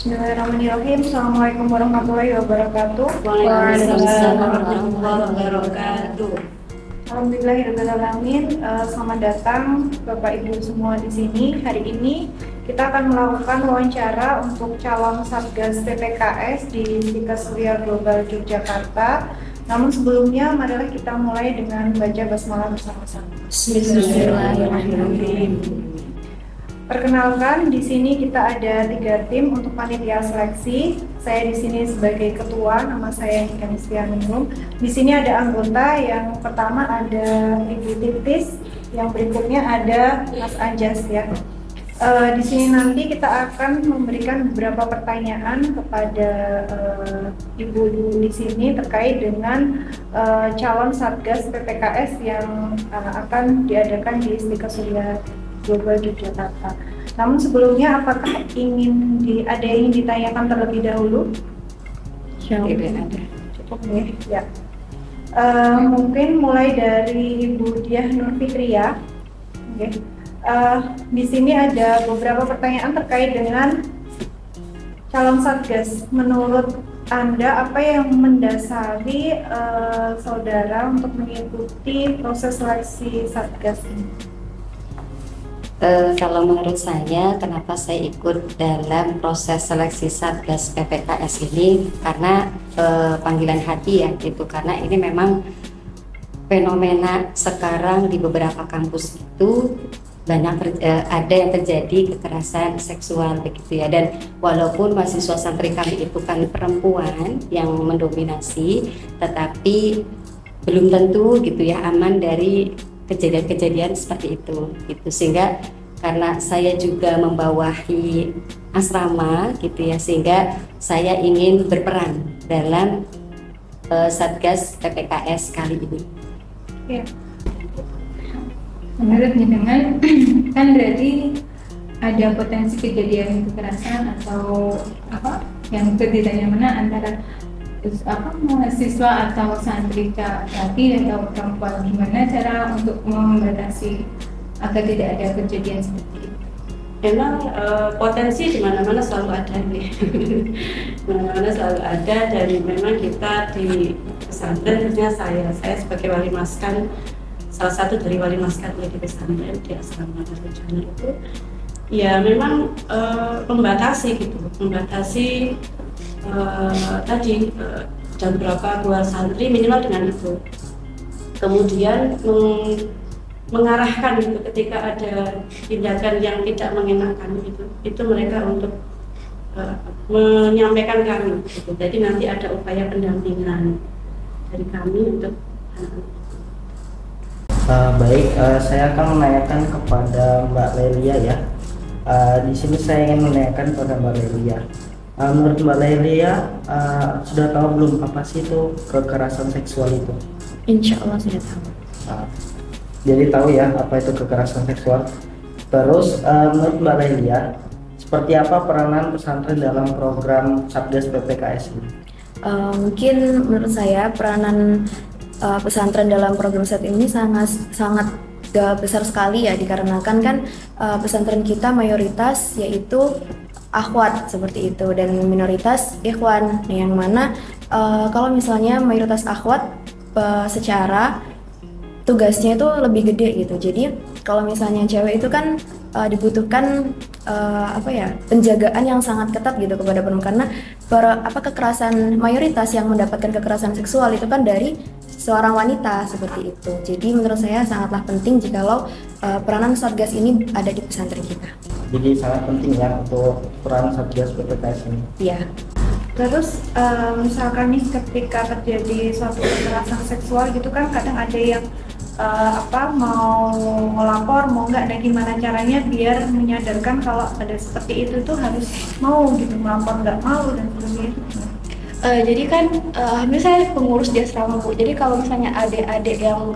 Bismillahirrahmanirrahim. Assalamualaikum warahmatullahi wabarakatuh. Waalaikumsalam warahmatullahi wabarakatuh. Alhamdulillahirrahmanirrahim. Selamat datang Bapak Ibu semua di sini. Hari ini kita akan melakukan wawancara untuk calon Satgas PPKS di Stikes Surya Global Yogyakarta. Namun sebelumnya, marilah kita mulai dengan baca basmalah bersama-sama. Bismillahirrahmanirrahim. Perkenalkan, di sini kita ada 3 tim untuk panitia seleksi. Saya di sini sebagai ketua, nama saya Nika Nisfianingrum. Di sini ada anggota, yang pertama ada Ibu Titis, yang berikutnya ada Mas Anjas ya. Di sini nanti kita akan memberikan beberapa pertanyaan kepada ibu-ibu di sini terkait dengan calon Satgas PPKS yang akan diadakan di Stikes Surya Global Yogyakarta. Namun sebelumnya, apakah ingin ditanyakan terlebih dahulu? Tidak ada. Cukup ya. Mungkin mulai dari Ibu Diah Nur Fitria. Oke. Di sini ada beberapa pertanyaan terkait dengan calon Satgas. Menurut Anda, apa yang mendasari saudara untuk mengikuti proses seleksi Satgas ini? Kalau menurut saya, kenapa saya ikut dalam proses seleksi Satgas PPKS ini, karena panggilan hati ya gitu, karena ini memang fenomena sekarang di beberapa kampus itu banyak ada yang terjadi kekerasan seksual begitu ya, dan walaupun mahasiswa santri kami itu kan perempuan yang mendominasi, tetapi belum tentu gitu ya aman dari kejadian-kejadian seperti itu gitu. Sehingga karena saya juga membawahi asrama gitu ya, sehingga saya ingin berperan dalam Satgas PPKS kali ini. Ya. Menurut jenengan kan berarti ada potensi kejadian kekerasan atau apa yang ketidaknyamanan antara mahasiswa atau santri laki atau perempuan. Gimana cara untuk membatasi agar tidak ada kejadian seperti itu? Memang potensi di mana-mana selalu ada nih. Mana-mana selalu ada, dan memang kita di pesantren, khususnya saya sebagai wali maskan, salah satu dari wali maskan di pesantren di asrama Darul Jannah itu, ya memang membatasi tadi jam berapa keluar santri minimal dengan itu. Kemudian mengarahkan gitu ketika ada tindakan yang tidak mengenakan itu mereka untuk menyampaikan kami gitu. Jadi nanti ada upaya pendampingan dari kami untuk Baik, saya akan menanyakan kepada Mbak Lelia ya. Di sini saya ingin menanyakan kepada Mbak Lelia. Menurut Mbak Lelia, sudah tahu belum apa sih itu kekerasan seksual itu? Insya Allah sudah tahu. Jadi tahu ya apa itu kekerasan seksual. Terus menurut Mbak Lelia, seperti apa peranan pesantren dalam program Satgas PPKS ini? Mungkin menurut saya peranan pesantren dalam program saat ini sangat besar sekali ya, dikarenakan kan pesantren kita mayoritas yaitu akhwat seperti itu dan minoritas ikhwan, yang mana kalau misalnya mayoritas akhwat secara tugasnya itu lebih gede gitu. Jadi kalau misalnya cewek itu kan dibutuhkan penjagaan yang sangat ketat gitu kepada perempuan, karena kekerasan mayoritas yang mendapatkan kekerasan seksual itu kan dari seorang wanita seperti itu. Jadi menurut saya sangatlah penting jikalau peranan Satgas ini ada di pesantren kita. Jadi sangat penting ya untuk peran Satgas PPKS ini. Iya. Terus misalkan nih ketika terjadi suatu kekerasan seksual gitu kan, kadang ada yang mau melapor mau nggak, dan gimana caranya biar menyadarkan kalau ada seperti itu tuh harus mau gitu melapor, nggak mau dan sebagainya. Jadi kan misalnya pengurus di asrama Bu, jadi kalau misalnya adik-adik yang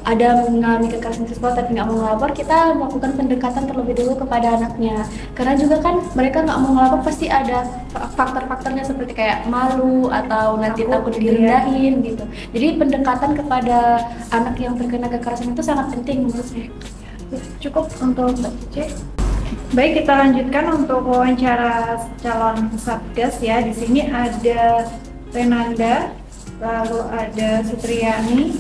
ada mengalami kekerasan seksual tapi nggak mau melapor, kita melakukan pendekatan terlebih dulu kepada anaknya, karena juga kan mereka nggak mau melapor pasti ada faktor-faktornya seperti kayak malu atau nanti takut direndahin gitu. Jadi pendekatan kepada anak yang terkena kekerasan itu sangat penting menurut saya. Cukup untuk Mbak Cici. Baik, kita lanjutkan untuk wawancara calon Satgas ya. Di sini ada Renanda, lalu ada Sutriyani,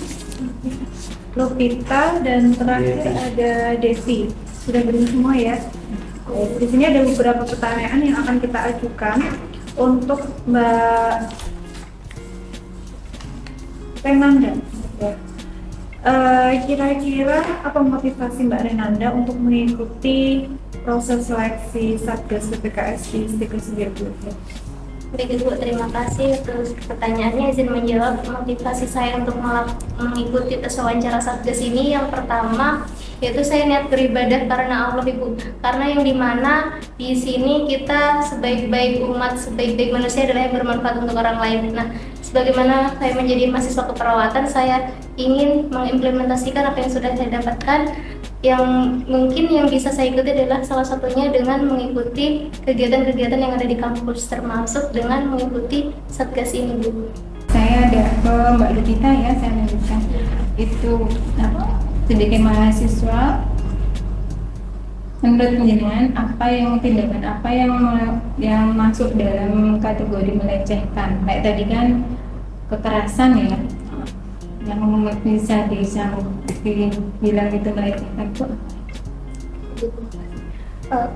Lupita, dan terakhir ada Devi. Sudah berdiri semua ya. Di sini ada beberapa pertanyaan yang akan kita ajukan untuk Mbak Renanda. Kira-kira apa motivasi Mbak Renanda untuk mengikuti proses seleksi Satgas PPKS di Stikes Surya Global? Baik Ibu, terima kasih atas pertanyaannya. Izin menjawab. Motivasi saya untuk mengikuti tes wawancara Satgas ini, yang pertama yaitu saya niat beribadah karena Allah Ibu. Karena yang dimana di sini kita sebaik-baik umat, sebaik-baik manusia adalah yang bermanfaat untuk orang lain. Nah, sebagaimana saya menjadi mahasiswa keperawatan, saya ingin mengimplementasikan apa yang sudah saya dapatkan. Yang mungkin yang bisa saya ikuti adalah salah satunya dengan mengikuti kegiatan-kegiatan yang ada di kampus, termasuk dengan mengikuti Satgas ini, Bu. Saya ada ke Mbak Lupita ya, saya lanjutkan. Itu sebagai mahasiswa, menurut penjenengan tindakan apa yang masuk dalam kategori melecehkan? Kayak tadi kan kekerasan ya, yang bisa dibilang itu melecehkan itu.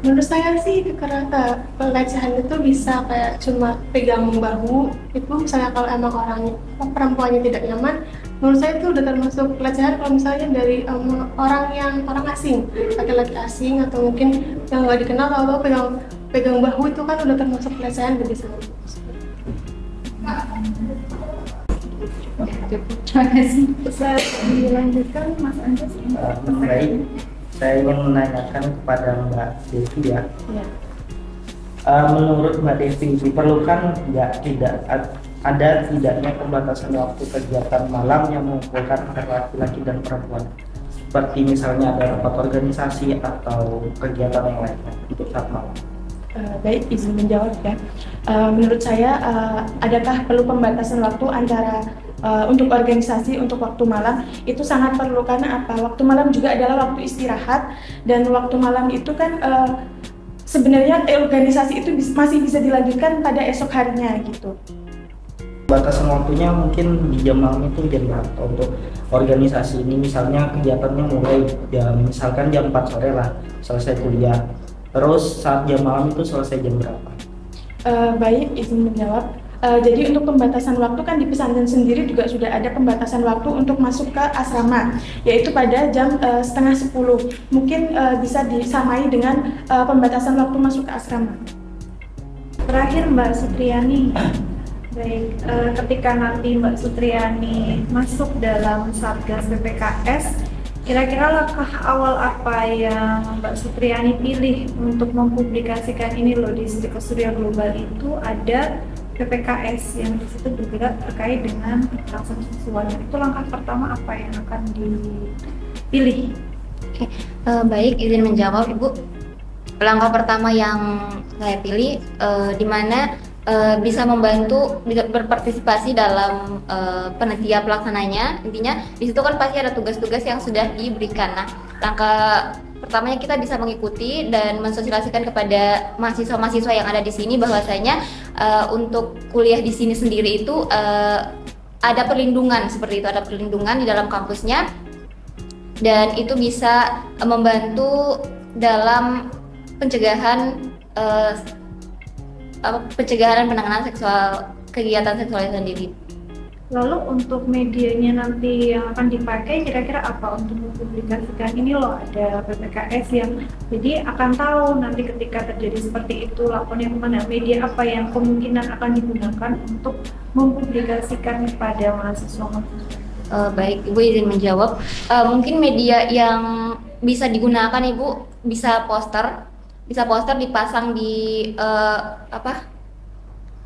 Menurut saya sih pelecehan itu bisa kayak cuma pegang bahu itu, misalnya kalau emang perempuannya tidak nyaman, menurut saya itu udah termasuk pelecehan. Kalau misalnya dari orang asing, laki-laki asing atau mungkin yang nggak dikenal, kalau pegang bahu itu kan udah termasuk pelecehan bagi saya. Terima kasih. Bisa dilanjutkan Mas Anjas? Baik, saya ingin menanyakan kepada Mbak Devi ya. Ya. Menurut Mbak Devi, diperlukan tidak ada tidaknya pembatasan waktu kegiatan malam yang mengumpulkan antara laki-laki dan perempuan, seperti misalnya ada rapat organisasi atau kegiatan yang lainnya untuk saat malam? Baik, izin menjawab ya. Menurut saya, adakah perlu pembatasan waktu antara untuk organisasi untuk waktu malam? Itu sangat perlu, karena apa? Waktu malam juga adalah waktu istirahat, dan waktu malam itu kan sebenarnya organisasi itu masih bisa dilanjutkan pada esok harinya gitu. Batasan waktunya mungkin di jam malam itu jam berapa untuk organisasi ini? Misalnya kegiatannya mulai misalkan jam 4 sore lah selesai kuliah, terus saat jam malam itu selesai jam berapa? Baik, izin menjawab. Jadi untuk pembatasan waktu kan di pesantren sendiri juga sudah ada pembatasan waktu untuk masuk ke asrama, yaitu pada jam 9:30. Mungkin bisa disamai dengan pembatasan waktu masuk ke asrama. Terakhir Mbak Sutriyani. Baik, ketika nanti Mbak Sutriyani masuk dalam Satgas PPKS, kira-kira langkah awal apa yang Mbak Sutriyani pilih untuk mempublikasikan ini loh di Stikes Surya Global? Itu ada PPKS yang di situ bergerak terkait dengan kekerasan seksual. Itu langkah pertama apa yang akan dipilih? Oke, baik, izin menjawab Ibu. Langkah pertama yang saya pilih di mana bisa membantu berpartisipasi dalam panitia pelaksananya. Intinya di situ kan pasti ada tugas-tugas yang sudah diberikan. Nah, langkah pertamanya kita bisa mengikuti dan mensosialisasikan kepada mahasiswa-mahasiswa yang ada di sini bahwasanya untuk kuliah di sini sendiri itu ada perlindungan seperti itu, ada perlindungan di dalam kampusnya, dan itu bisa membantu dalam pencegahan dan penanganan kegiatan seksual sendiri. Lalu untuk medianya nanti yang akan dipakai kira-kira apa untuk mempublikasikan ini loh, ada PPKS yang jadi akan tahu nanti ketika terjadi seperti itu lapornya kemana, media apa yang kemungkinan akan digunakan untuk mempublikasikan kepada mahasiswa-mahasiswa? Baik, Ibu izin menjawab. Mungkin media yang bisa digunakan Ibu bisa poster dipasang di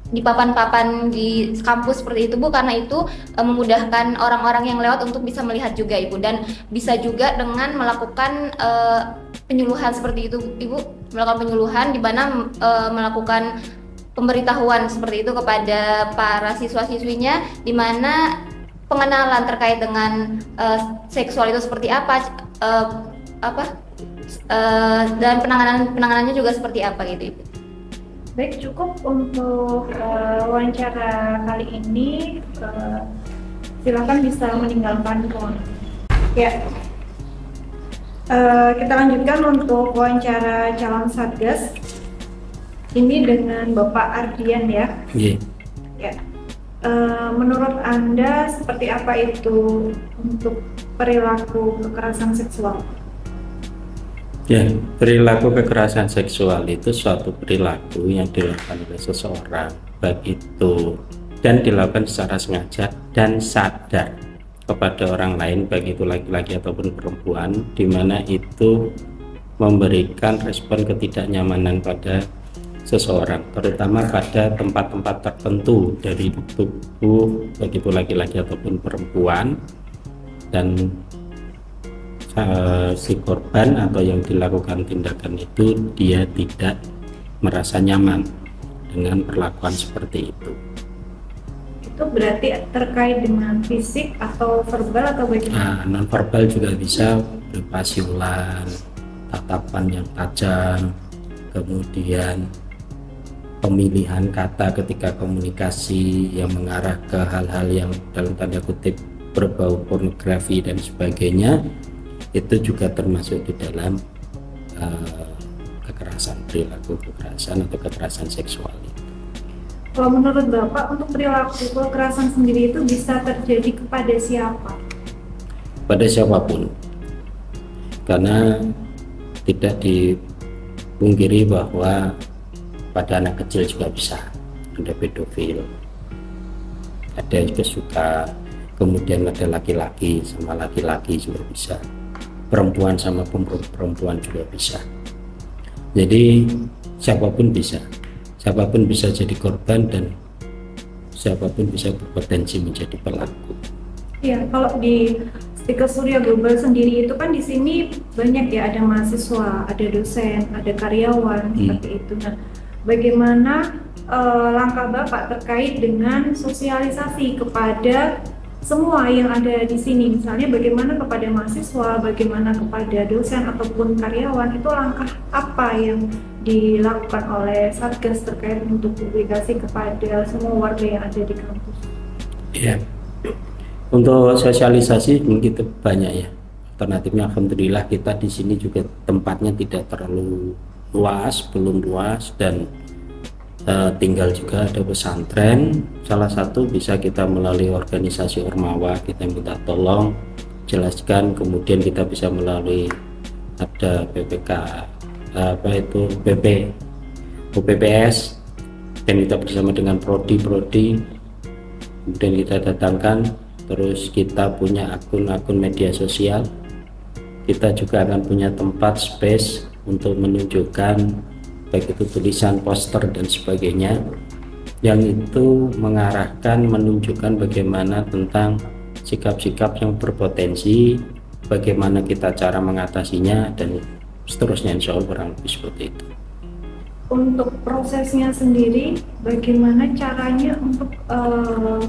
di papan-papan di kampus seperti itu Bu, karena itu memudahkan orang-orang yang lewat untuk bisa melihat juga Ibu, dan bisa juga dengan melakukan penyuluhan seperti itu Ibu, melakukan penyuluhan di mana melakukan pemberitahuan seperti itu kepada para siswa-siswinya, di mana pengenalan terkait dengan seksual itu seperti apa Dan penanganannya juga seperti apa gitu Ibu? Baik, cukup untuk wawancara kali ini. Silakan bisa meninggalkan ruangan. Ya, kita lanjutkan untuk wawancara calon Satgas. Ini dengan Bapak Ardian ya. Yeah. Ya. Menurut Anda seperti apa itu untuk perilaku kekerasan seksual? Ya, perilaku kekerasan seksual itu suatu perilaku yang dilakukan oleh seseorang, baik itu dan dilakukan secara sengaja dan sadar kepada orang lain, baik itu laki-laki ataupun perempuan, di mana itu memberikan respon ketidaknyamanan pada seseorang, terutama pada tempat-tempat tertentu dari tubuh, baik itu laki-laki ataupun perempuan, dan si korban atau yang dilakukan tindakan itu dia tidak merasa nyaman dengan perlakuan seperti itu. Itu berarti terkait dengan fisik atau verbal atau bagaimana? Non verbal juga bisa berupa siulan, tatapan yang tajam, kemudian pemilihan kata ketika komunikasi yang mengarah ke hal-hal yang dalam tanda kutip berbau pornografi dan sebagainya, itu juga termasuk di dalam kekerasan, perilaku kekerasan atau kekerasan seksual itu. Kalau menurut Bapak, untuk perilaku kekerasan sendiri itu bisa terjadi kepada siapa? Pada siapapun, karena tidak dipungkiri bahwa pada anak kecil juga bisa ada pedofil, ada yang juga suka, kemudian ada laki-laki sama laki-laki juga bisa, perempuan sama perempuan juga bisa. Jadi siapapun bisa jadi korban dan siapapun bisa berpotensi menjadi pelaku. Ya, kalau di Stiker Surya Global sendiri itu kan di sini banyak ya, ada mahasiswa, ada dosen, ada karyawan seperti itu. Nah, bagaimana langkah Bapak terkait dengan sosialisasi kepada semua yang ada di sini, misalnya bagaimana kepada mahasiswa, bagaimana kepada dosen ataupun karyawan, itu langkah apa yang dilakukan oleh Satgas terkait untuk publikasi kepada semua warga yang ada di kampus? Ya, untuk sosialisasi mungkin banyak ya. Alternatifnya alhamdulillah kita di sini juga tempatnya tidak terlalu luas, belum luas, dan tinggal juga ada pesantren. Salah satu bisa kita melalui organisasi Ormawa, kita minta tolong jelaskan, kemudian kita bisa melalui ada PPK UPPS, dan kita bersama dengan prodi, kemudian kita datangkan. Terus kita punya akun-akun media sosial, kita juga akan punya tempat space untuk menunjukkan baik itu tulisan, poster dan sebagainya, yang itu mengarahkan, menunjukkan bagaimana tentang sikap-sikap yang berpotensi, bagaimana kita cara mengatasinya, dan seterusnya, insya Allah kurang lebih seperti itu. Untuk prosesnya sendiri, bagaimana caranya untuk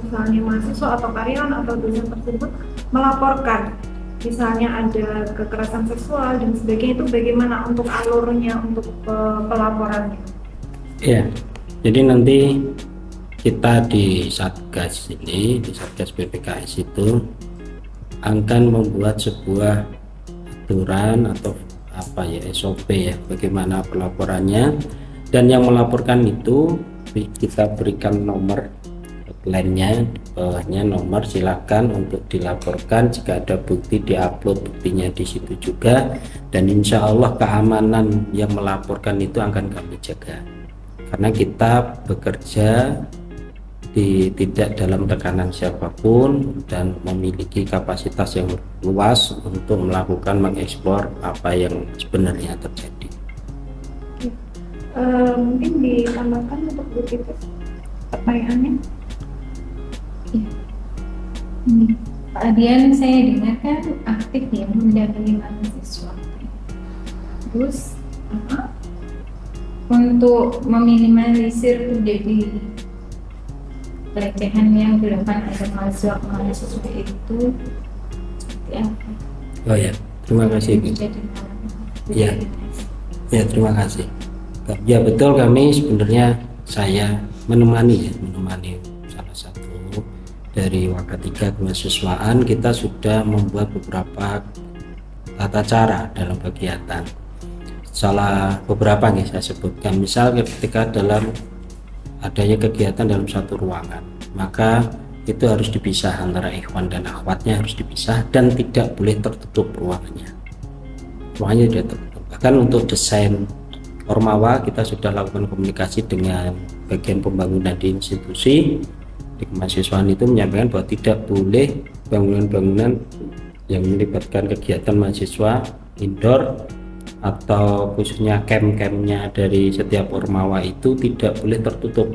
misalnya mahasiswa atau karyawan atau dosen tersebut melaporkan, misalnya ada kekerasan seksual dan sebagainya, itu bagaimana untuk alurnya untuk pelaporannya? Ya, jadi nanti kita di Satgas ini, di Satgas PPKS itu akan membuat sebuah aturan atau SOP ya, bagaimana pelaporannya, dan yang melaporkan itu kita berikan nomor hotline-nya, di bawahnya nomor, silakan untuk dilaporkan. Jika ada bukti, diupload buktinya di situ juga, dan insya Allah keamanan yang melaporkan itu akan kami jaga, karena kita bekerja tidak dalam tekanan siapapun dan memiliki kapasitas yang luas untuk melakukan mengeksplor apa yang sebenarnya terjadi. Mungkin ditambahkan untuk Bu Titi pertanyaannya. Ya. Pak Adian, saya dengar kan aktif ya mendampingi mahasiswa. Terus untuk meminimalisir terjadi pelecehan yang dilakukan oleh mahasiswa itu seperti apa? Oh ya, terima kasih. Ya, ya terima kasih. Ya betul, kami sebenarnya saya menemani salah satu dari Waka 3 kemahasiswaan. Kita sudah membuat beberapa tata cara dalam kegiatan. Salah beberapa nih saya sebutkan, misal ketika dalam adanya kegiatan dalam satu ruangan, maka itu harus dipisah antara ikhwan dan akhwatnya, harus dipisah dan tidak boleh tertutup ruangannya tidak tertutup. Bahkan untuk desain Ormawa kita sudah lakukan komunikasi dengan bagian pembangunan di institusi di kemahasiswaan, itu menyampaikan bahwa tidak boleh bangunan-bangunan yang melibatkan kegiatan mahasiswa indoor atau khususnya camp-campnya dari setiap Ormawa itu tidak boleh tertutup,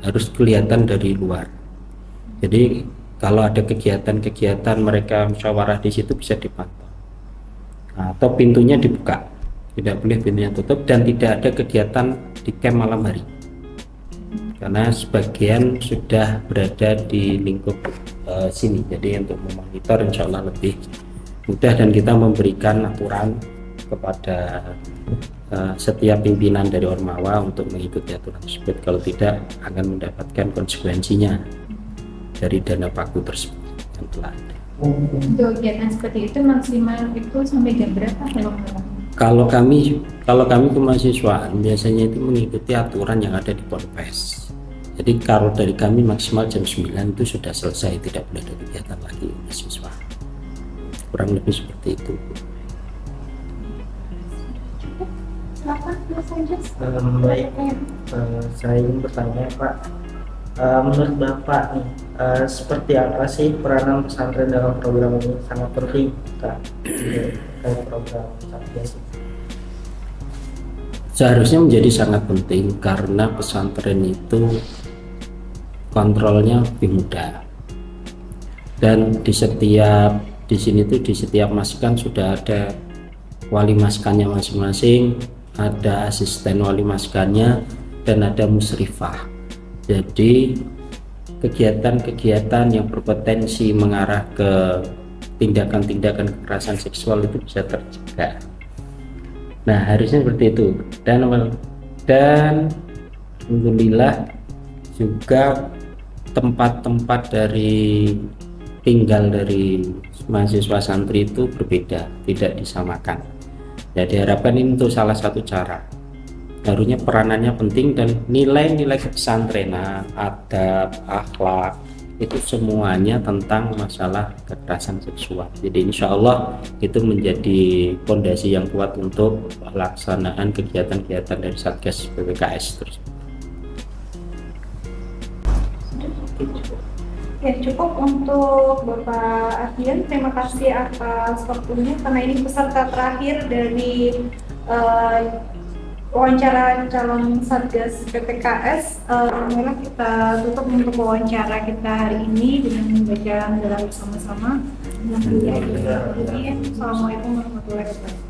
harus kelihatan dari luar. Jadi kalau ada kegiatan-kegiatan mereka musyawarah di situ bisa dipantau, atau pintunya dibuka, tidak boleh pintunya tutup, dan tidak ada kegiatan di camp malam hari karena sebagian sudah berada di lingkup sini. Jadi untuk memonitor insya Allah lebih mudah, dan kita memberikan aturan kepada setiap pimpinan dari Ormawa untuk mengikuti aturan tersebut. Kalau tidak akan mendapatkan konsekuensinya dari dana pagu tersebut yang telah ada. Kegiatan seperti itu maksimal itu sampai jam berapa kalau kami kemahasiswaan biasanya itu mengikuti aturan yang ada di Ponpes. Jadi kalau dari kami maksimal jam 9 itu sudah selesai, tidak boleh ada kegiatan lagi mahasiswa. Kurang lebih seperti itu. Baik, saya ingin bertanya Pak, menurut Bapak nih, seperti apa sih peranan pesantren dalam program ini? Sangat penting Kak, dalam program Satgas. Seharusnya menjadi sangat penting karena pesantren itu kontrolnya lebih mudah, dan di setiap maskan sudah ada wali maskannya masing-masing, ada asisten wali maskannya, dan ada musrifah. Jadi kegiatan-kegiatan yang berpotensi mengarah ke tindakan-tindakan kekerasan seksual itu bisa tercegah. Nah, harusnya seperti itu. Dan alhamdulillah juga tempat-tempat dari tinggal dari mahasiswa santri itu berbeda, tidak disamakan. Jadi diharapkan ini untuk salah satu cara. Harusnya peranannya penting, dan nilai-nilai pesantrenan, adab, akhlak itu semuanya tentang masalah kekerasan seksual. Jadi insya Allah itu menjadi fondasi yang kuat untuk pelaksanaan kegiatan-kegiatan dari Satgas PPKS tersebut. Ya, cukup untuk Bapak Ardian. Terima kasih atas waktunya, karena ini peserta terakhir dari wawancara calon Satgas PPKS. Marilah kita tutup untuk wawancara kita hari ini dengan membaca doa bersama-sama. Assalamualaikum warahmatullahi wabarakatuh.